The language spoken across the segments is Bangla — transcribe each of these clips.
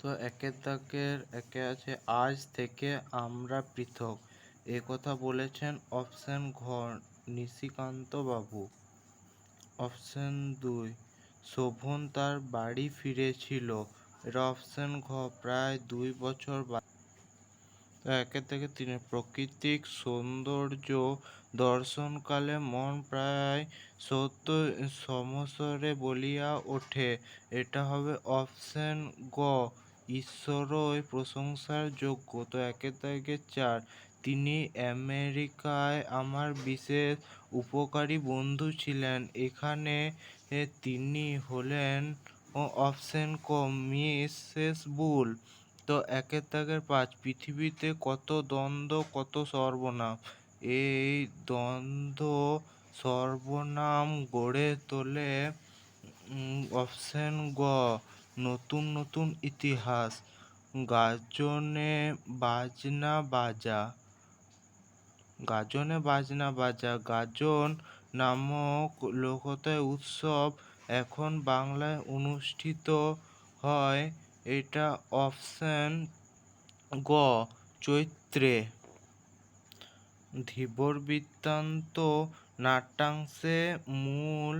তো একের দাগের একে আছে আজ থেকে আমরা পৃথক। এ কথা বলেছেন অপশন ঘ নিশিকান্ত বাবু। অপশন ২ শোভন তার বাড়ি ফিরেছিল। এটা অপশন ঘ প্রায় ২ বছর একের থেকে ৩ প্রাকৃতিক সৌন্দর্য দর্শনকালে মন প্রায় সত্য সমস্বরে বলিয়া ওঠে। এটা হবে অপশন গ ঈশ্বরই প্রশংসার যোগ্য। তো একের থেকে ৪ তিনি আমেরিকায় আমার বিশেষ উপকারী বন্ধু ছিলেন। এখানে তিনি হলেন অপশন ক মিসেস বুল। তো একের দাগের ৫ পৃথিবীতে কত দ্বন্দ্ব কত সর্বনাম। এই দ্বন্দ্ব সর্বনাম গড়ে তোলে অপশন গ নতুন নতুন ইতিহাস। গাজনে বাজনা বাজা। গাজন নামক লোকতায় উৎসব এখন বাংলায় অনুষ্ঠিত হয়। এটা অপশন গ চৈত্রে। ধীবর বৃত্তান্ত নাট্যাংশে মূল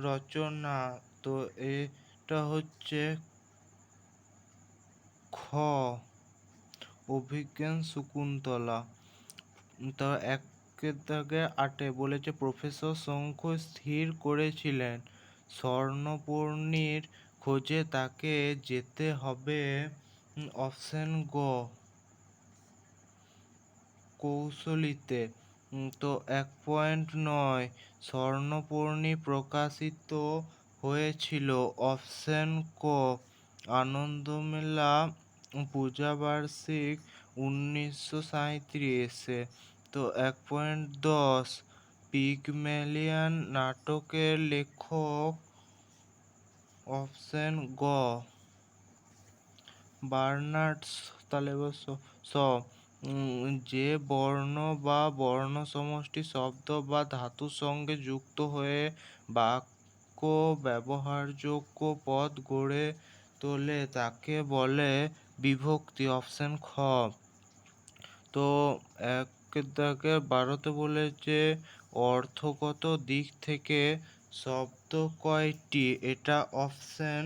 রচনা। তো এটা হচ্ছে খ অভিজ্ঞান শকুন্তলা। তো একের দাগে ৮ বলেছে প্রফেসর শঙ্কু স্থির করেছিলেন স্বর্ণপর্ণীর খোঁজে তাকে যেতে হবে। অপশন গ কৌশলীতে। তো ১.৯ স্বর্ণপর্ণী প্রকাশিত হয়েছিল। অপশন ক আনন্দমেলা পূজাবার্ষিক ১৯৩৭। তো ১.১০ পিগমেলিয়ন নাটকের লেখক। অপশন গ বার্নার্ড শ। তাহলে এবার শ যে বর্ণ বা বর্ণসমষ্টি শব্দ বা ধাতুর সঙ্গে যুক্ত হয়ে বাক্য ব্যবহারযোগ্য পদ গড়ে তোলে তাকে বলে বিভক্তি। অপশন খ। তো একের দাগের ১২ বলেছে অর্থগত দিক থেকে শব্দ কয়টি। এটা অপশন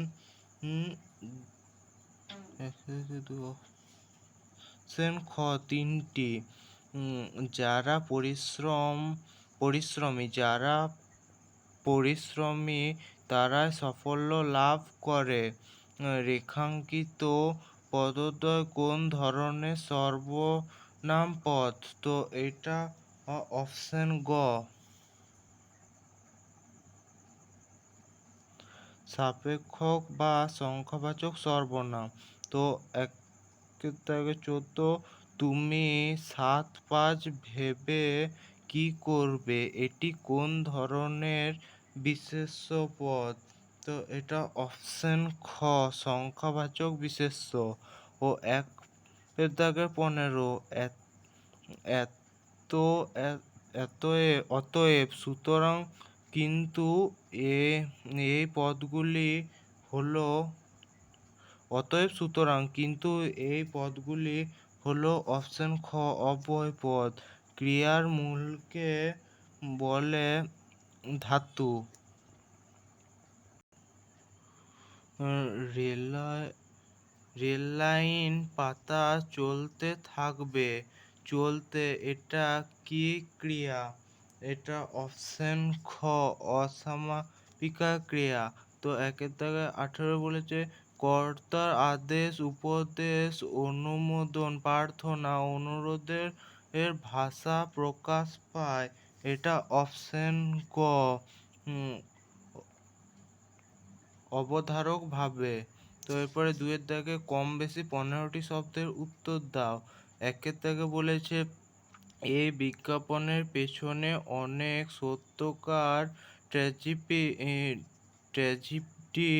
খ ৩টি। যারা পরিশ্রমী তারাই সাফল্য লাভ করে। রেখাঙ্কিত পদদ্বয় কোন ধরনের সর্বনাম পদ। তো এটা অপশন গ সাপেক্ষক বা সংখ্যাবাচক সর্বনাম। তো একের দাগে ১৪ তুমি ৭-৫ ভেবে কি করবে এটি কোন ধরনের বিশেষ্য পদ। তো এটা অপশন খ সংখ্যাবাচক বিশেষ্য। ও একের দাগে ১৫ এত অতএব সুতরাং কিন্তু এই পদগুলি হলো অপশন খ অব্যয় পদ। ক্রিয়ার মূলকে বলে ধাতু। রেললাইন পাতা চলতে থাকবে। চলতে এটা কি ক্রিয়া। এটা অপশন খ অসমাপিকা ক্রিয়া। তো একের দাগে ১৮ বলেছে কর্তার আদেশ উপদেশ অনুমোদন প্রার্থনা অনুরোধের ভাষা প্রকাশ পায়। এটা অপশন গ অবধারক ভাবে। তো এরপরে ২-এর দাগে কম বেশি ১৫টি শব্দের উত্তর দাও। একের দাগে বলেছে এই বিজ্ঞাপনের পেছনে অনেক সত্যকার ট্র্যাজেডি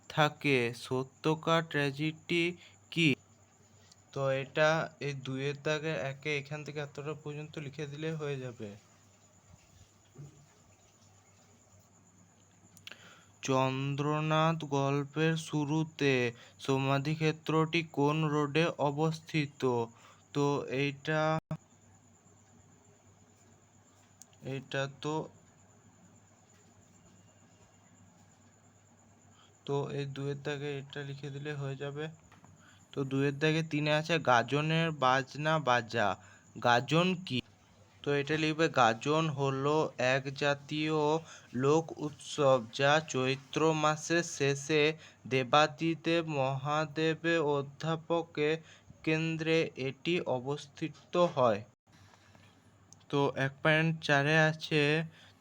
থাকে। সত্যকার ট্র্যাজেডি কি। তো এটা এই ২-এর দাগে একে এখান থেকে এতটা পর্যন্ত লিখে দিলে হয়ে যাবে। চন্দ্রনাথ গল্পের শুরুতে সমাধিক্ষেত্রটি কোন রোডে অবস্থিত? তো এইটা এইটা তো তো এই দুয়ের দাগে এটা লিখে দিলে হয়ে যাবে। তো দুয়ের দাগে 3-এ আছে গাজনের বাজনা বাজা। গাজন কি? তো এটা লিখবে গাজন হলো এক জাতীয় লোক উৎসব যা চৈত্র মাসের শেষে দেবাদিদেব মহাদেবের অধ্যাপকে কেন্দ্রে এটি অবস্থিত হয়। তো 1.4-এ আছে,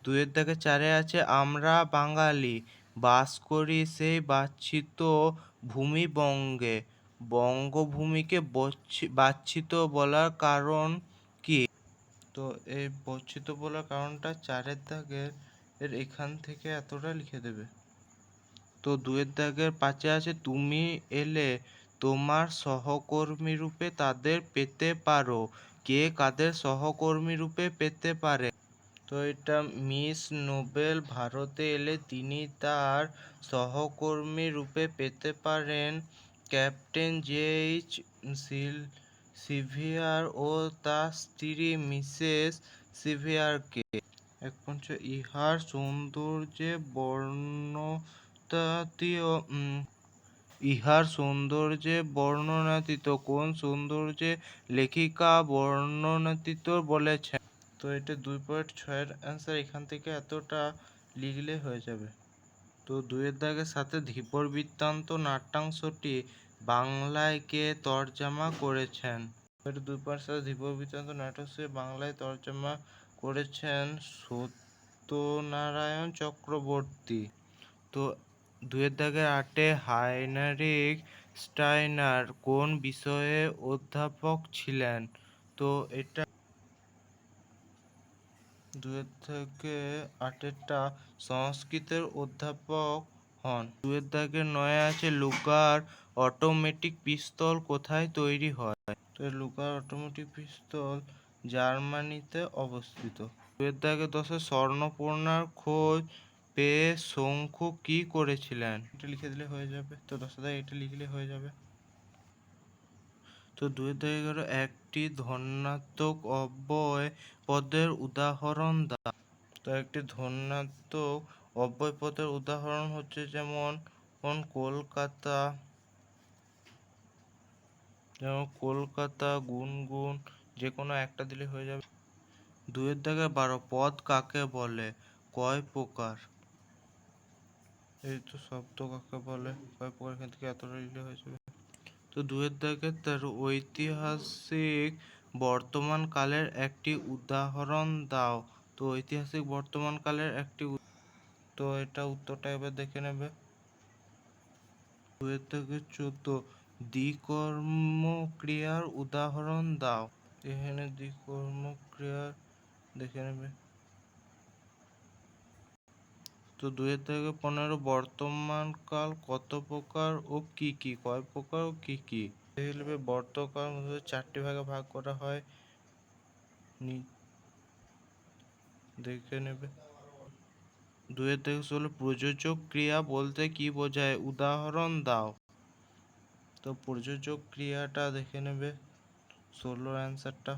দুয়ের দাগে 4-এ আছে আমরা বাঙালি বাস করি সেই বাঞ্ছিত ভূমিবঙ্গে। বঙ্গভূমিকে বাঞ্ছিত বলার কারণ কি? তো এই বঞ্চিত বলার কারণটা 4-এর দাগের এখান থেকে এতটা লিখে দেবে। তো 2-এর দাগের 5-এ আছে তুমি এলে তোমার সহকর্মী রূপে তাদের পেতে পারো। কে কাদের সহকর্মী রূপে পেতে পারে? তো এটা মিস নোবেল ভারতে এলে তিনি তার সহকর্মী রূপে পেতে পারেন ক্যাপ্টেন জেইচ সিভিয়ার ও তার স্ত্রী মিসেস সিভিয়ারকে। 1.5 ইহার সৌন্দর্যে বর্ণনাতীত কোন সৌন্দর্যে লেখিকা বর্ণনাতীত বলেছেন? তো এটা 2.6-এর অ্যান্সার এখান থেকে এতটা লিখলে হয়ে যাবে। তো 2-এর দাগের সাথে ধীবর বৃত্তান্ত নাট্যাংশটি বাংলায় কে তর্জমা করেছেন? এটা 2.7 ধীবর বৃত্তান্ত নাট্যাংশটি বাংলায় তর্জমা করেছেন সত্যনারায়ণ চক্রবর্তী। তো 2-এর দাগের 8-এ হাইনারিক স্টাইনার কোন বিষয়ে অধ্যাপক ছিলেন? তো এটা 2-এর থেকে 8-এরটা সংস্কৃতের অধ্যাপক হন। 2-এর দাগের 9-এ আছে লুগার অটোমেটিক পিস্তল কোথায় তৈরি হয়? তো লুগার অটোমেটিক পিস্তল জার্মানিতে অবস্থিত। 2-এর দাগের 10-এ স্বর্ণপূর্ণার খোঁজ পেয়ে শঙ্কু কি করেছিলেন? এটা লিখে দিলে হয়ে যাবে। তো 10-এর দাগে এটা লিখলে হয়ে যাবে। তো 2-এর দাগে 11 একটি ধনাত্মক অব্যয় পদের উদাহরণ দাও। তো একটি ধনাত্মক অব্যয় পদের উদাহরণ হচ্ছে যেমন কলকাতা গুনগুন, যে কোনো একটা দিলে হয়ে যাবে। 2-এর দাগে 12 পদ কাকে বলে? কয় প্রকার? এই তো শব্দ কাকে বলে কয় প্রকার, এখান থেকে এতটা লিখলে হয়ে যাবে। তো 2-এর দাগে 13 ঐতিহাসিক বর্তমান কালের একটি উদাহরণ দাও। তো ঐতিহাসিক বর্তমান কালের একটি তো এটা উত্তরটা এবার দেখে নেবে। 2-এর দাগে 14 দ্বিকর্ম ক্রিয়ার উদাহরণ দাও। এখানে দ্বিকর্ম ক্রিয়ার দেখে নেবে। তো 2-এর দাগে 15 বর্তমান কাল কত প্রকার ও কি কি? কয় প্রকার ও কি কি? বর্তমান মধ্যে 4টি ভাগে ভাগ করা হয়, দেখে নেবে। 2-এর দাগে 16 প্রযোজক ক্রিয়া বলতে কি বোঝায়? উদাহরণ দাও। তো প্রযোজক ক্রিয়াটা দেখে নেবে 16 অ্যান্সারটা।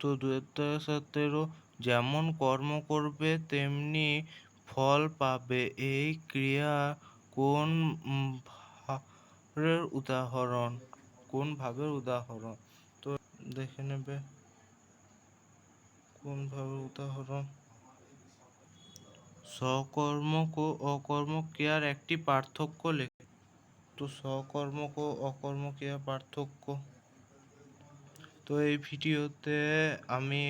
তো 2-এর দাগে 17 যেমন কর্ম করবে তেমনি ফল পাবে, এই ক্রিয়া কোন ভাবের উদাহরণ? তো দেখে নেবে কোন ভাবের উদাহরণ। সকর্মক ও অকর্মক ক্রিয়ার একটি পার্থক্য লেখ। তো সকর্মক ও অকর্মক ক্রিয়ার পার্থক্য। তো এই ভিডিওতে আমি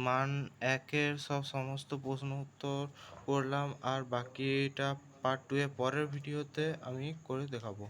মান 1-এর সমস্ত প্রশ্ন উত্তর করলাম, আর বাকিটা পার্ট 2 এর পরের ভিডিওতে আমি করে দেখাবো।